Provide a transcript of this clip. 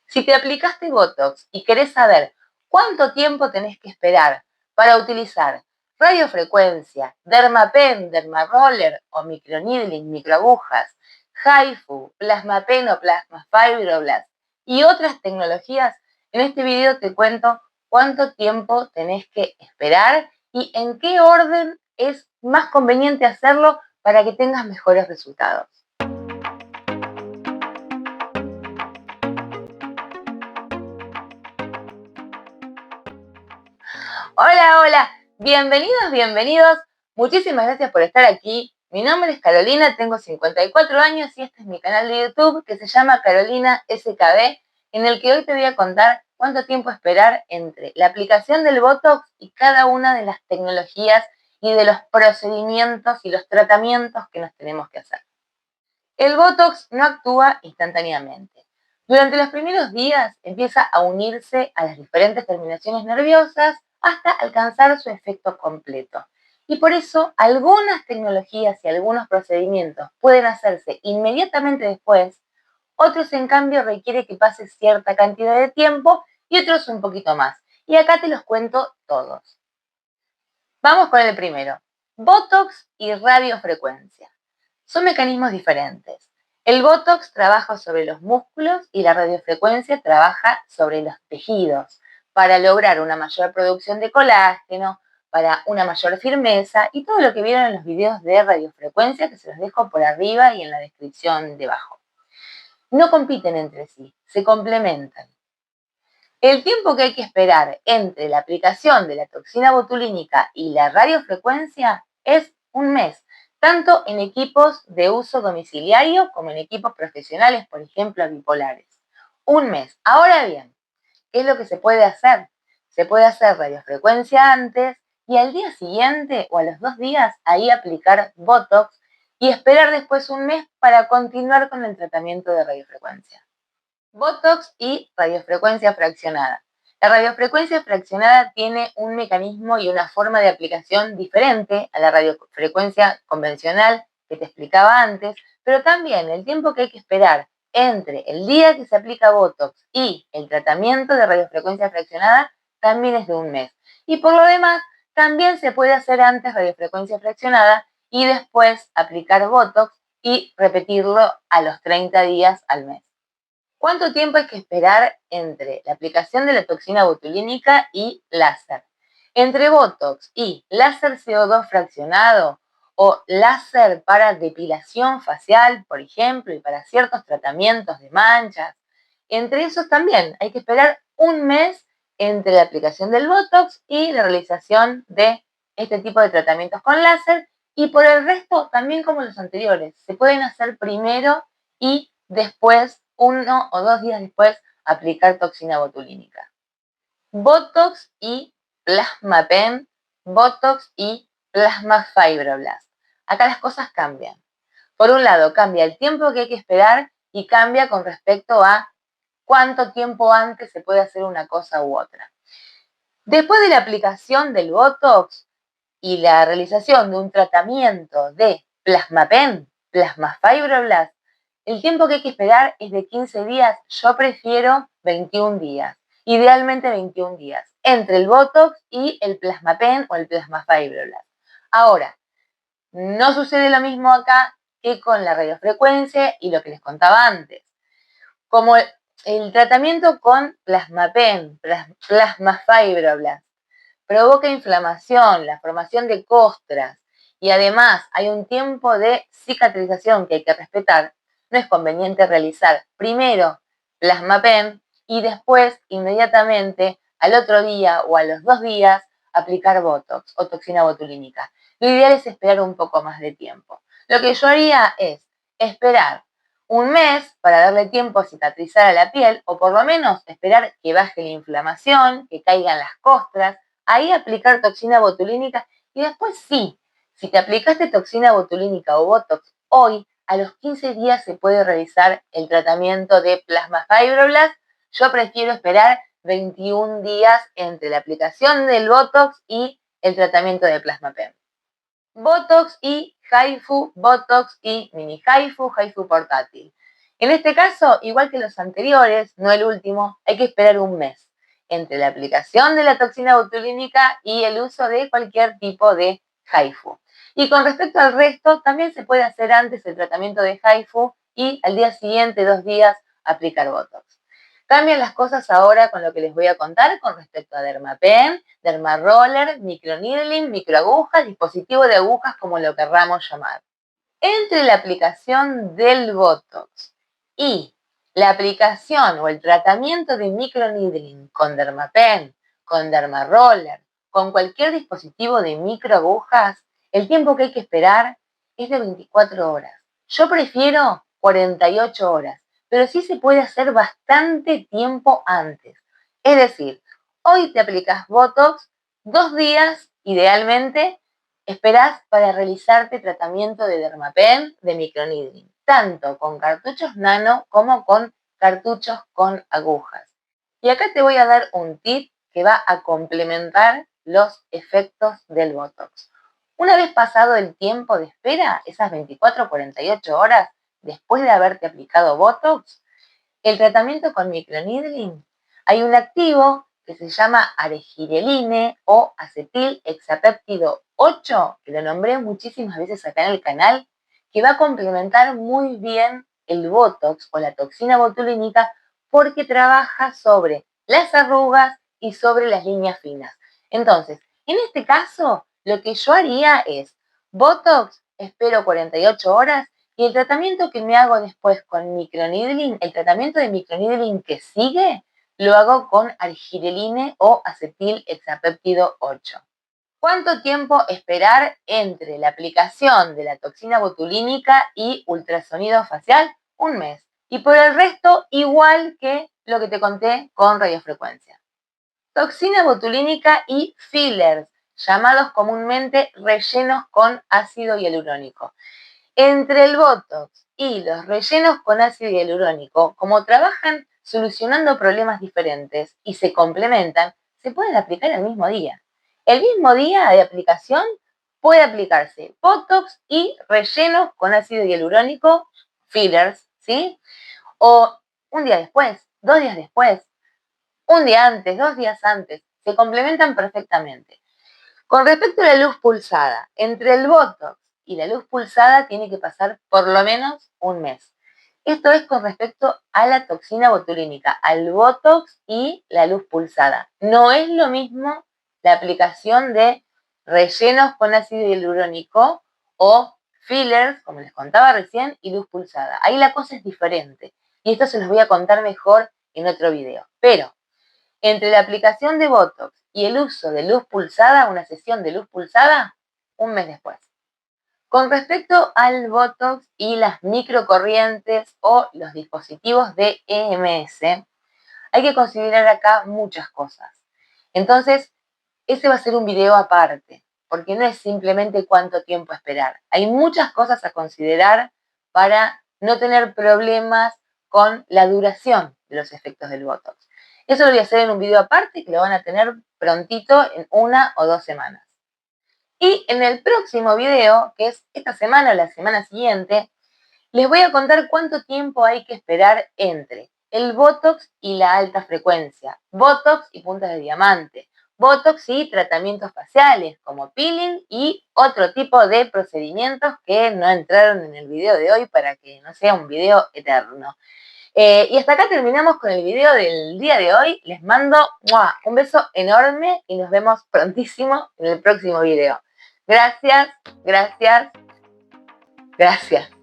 Si te aplicaste Botox y querés saber cuánto tiempo tenés que esperar para utilizar radiofrecuencia, Dermapen, Dermaroller o microneedling, microagujas, HIFU, Plasmapen o Plasma Fibroblast y otras tecnologías, en este video te cuento cuánto tiempo tenés que esperar y en qué orden es más conveniente hacerlo para que tengas mejores resultados. Hola, hola, bienvenidos, bienvenidos. Muchísimas gracias por estar aquí. Mi nombre es Carolina, tengo 54 años y este es mi canal de YouTube que se llama Carolina SKB, en el que hoy te voy a contar cuánto tiempo esperar entre la aplicación del Botox y cada una de las tecnologías y de los procedimientos y los tratamientos que nos tenemos que hacer. El Botox no actúa instantáneamente. Durante los primeros días empieza a unirse a las diferentes terminaciones nerviosas hasta alcanzar su efecto completo. Y por eso algunas tecnologías y algunos procedimientos pueden hacerse inmediatamente después, otros en cambio requiere que pase cierta cantidad de tiempo y otros un poquito más. Y acá te los cuento todos. Vamos con el primero, Botox y radiofrecuencia. Son mecanismos diferentes. El Botox trabaja sobre los músculos y la radiofrecuencia trabaja sobre los tejidos para lograr una mayor producción de colágeno, para una mayor firmeza y todo lo que vieron en los videos de radiofrecuencia que se los dejo por arriba y en la descripción debajo. No compiten entre sí, se complementan. El tiempo que hay que esperar entre la aplicación de la toxina botulínica y la radiofrecuencia es un mes, tanto en equipos de uso domiciliario como en equipos profesionales, por ejemplo, bipolares. Un mes. Ahora bien, ¿qué es lo que se puede hacer? Se puede hacer radiofrecuencia antes y al día siguiente o a los 2 días ahí aplicar Botox y esperar después un mes para continuar con el tratamiento de radiofrecuencia. Botox y radiofrecuencia fraccionada. La radiofrecuencia fraccionada tiene un mecanismo y una forma de aplicación diferente a la radiofrecuencia convencional que te explicaba antes, pero también el tiempo que hay que esperar entre el día que se aplica Botox y el tratamiento de radiofrecuencia fraccionada también es de un mes. Y por lo demás, también se puede hacer antes radiofrecuencia fraccionada y después aplicar Botox y repetirlo a los 30 días al mes. ¿Cuánto tiempo hay que esperar entre la aplicación de la toxina botulínica y láser? Entre Botox y láser CO2 fraccionado o láser para depilación facial, por ejemplo, y para ciertos tratamientos de manchas, entre esos también hay que esperar un mes entre la aplicación del Botox y la realización de este tipo de tratamientos con láser, y por el resto también como los anteriores, se pueden hacer primero y después 1 o 2 días después aplicar toxina botulínica. Botox y Plasmapen, Botox y Plasma Fibroblast. Acá las cosas cambian. Por un lado, cambia el tiempo que hay que esperar y cambia con respecto a cuánto tiempo antes se puede hacer una cosa u otra. Después de la aplicación del Botox y la realización de un tratamiento de Plasmapen, Plasma Fibroblast, el tiempo que hay que esperar es de 15 días, yo prefiero 21 días, idealmente 21 días, entre el Botox y el Plasmapen o el Plasma Fibroblast. Ahora, no sucede lo mismo acá que con la radiofrecuencia y lo que les contaba antes. Como el tratamiento con Plasmapen, Plasma Fibroblast, provoca inflamación, la formación de costras y además hay un tiempo de cicatrización que hay que respetar, no es conveniente realizar primero Plasmapen y después inmediatamente al otro día o a los 2 días aplicar Botox o toxina botulínica. Lo ideal es esperar un poco más de tiempo. Lo que yo haría es esperar un mes para darle tiempo a cicatrizar a la piel o por lo menos esperar que baje la inflamación, que caigan las costras, ahí aplicar toxina botulínica y después sí, si te aplicaste toxina botulínica o Botox hoy, a los 15 días se puede realizar el tratamiento de Plasma Fibroblast. Yo prefiero esperar 21 días entre la aplicación del Botox y el tratamiento de Plasmapen. Botox y HIFU, Botox y mini HIFU, HIFU portátil. En este caso, igual que los anteriores, no el último, hay que esperar un mes entre la aplicación de la toxina botulínica y el uso de cualquier tipo de HIFU. Y con respecto al resto, también se puede hacer antes el tratamiento de HIFU y al día siguiente, 2 días, aplicar Botox. Cambian las cosas ahora con lo que les voy a contar con respecto a Dermapen, Dermaroller, microneedling, microagujas, dispositivo de agujas, como lo querramos llamar. Entre la aplicación del Botox y la aplicación o el tratamiento de microneedling con Dermapen, con Dermaroller, con cualquier dispositivo de microagujas, el tiempo que hay que esperar es de 24 horas. Yo prefiero 48 horas, pero sí se puede hacer bastante tiempo antes. Es decir, hoy te aplicas Botox, 2 días idealmente esperás para realizarte tratamiento de Dermapen, de microneedling, tanto con cartuchos nano como con cartuchos con agujas. Y acá te voy a dar un tip que va a complementar los efectos del Botox. Una vez pasado el tiempo de espera, esas 24 o 48 horas después de haberte aplicado Botox, el tratamiento con microneedling, hay un activo que se llama aregireline o acetil hexapéptido 8, que lo nombré muchísimas veces acá en el canal, que va a complementar muy bien el Botox o la toxina botulínica porque trabaja sobre las arrugas y sobre las líneas finas. Entonces, en este caso, lo que yo haría es Botox, espero 48 horas y el tratamiento que me hago después con microneedling, el tratamiento de microneedling que sigue, lo hago con argireline o acetil hexapéptido 8. ¿Cuánto tiempo esperar entre la aplicación de la toxina botulínica y ultrasonido facial? Un mes. Y por el resto, igual que lo que te conté con radiofrecuencia. Toxina botulínica y fillers, llamados comúnmente rellenos con ácido hialurónico. Entre el Botox y los rellenos con ácido hialurónico, como trabajan solucionando problemas diferentes y se complementan, se pueden aplicar el mismo día. El mismo día de aplicación puede aplicarse Botox y rellenos con ácido hialurónico, fillers, ¿sí? O un día después, 2 días después, un día antes, 2 días antes, se complementan perfectamente. Con respecto a la luz pulsada, entre el Botox y la luz pulsada tiene que pasar por lo menos un mes. Esto es con respecto a la toxina botulínica, al Botox y la luz pulsada. No es lo mismo la aplicación de rellenos con ácido hialurónico o fillers, como les contaba recién, y luz pulsada. Ahí la cosa es diferente y esto se los voy a contar mejor en otro video. Pero entre la aplicación de Botox y el uso de luz pulsada, una sesión de luz pulsada, un mes después. Con respecto al Botox y las microcorrientes o los dispositivos de EMS, hay que considerar acá muchas cosas. Entonces, ese va a ser un video aparte, porque no es simplemente cuánto tiempo esperar. Hay muchas cosas a considerar para no tener problemas con la duración de los efectos del Botox. Eso lo voy a hacer en un video aparte que lo van a tener prontito en 1 o 2 semanas. Y en el próximo video, que es esta semana o la semana siguiente, les voy a contar cuánto tiempo hay que esperar entre el Botox y la alta frecuencia, Botox y puntas de diamante, Botox y tratamientos faciales como peeling y otro tipo de procedimientos que no entraron en el video de hoy para que no sea un video eterno. Y hasta acá terminamos con el video del día de hoy. Les mando un beso enorme y nos vemos prontísimo en el próximo video. Gracias, gracias, gracias.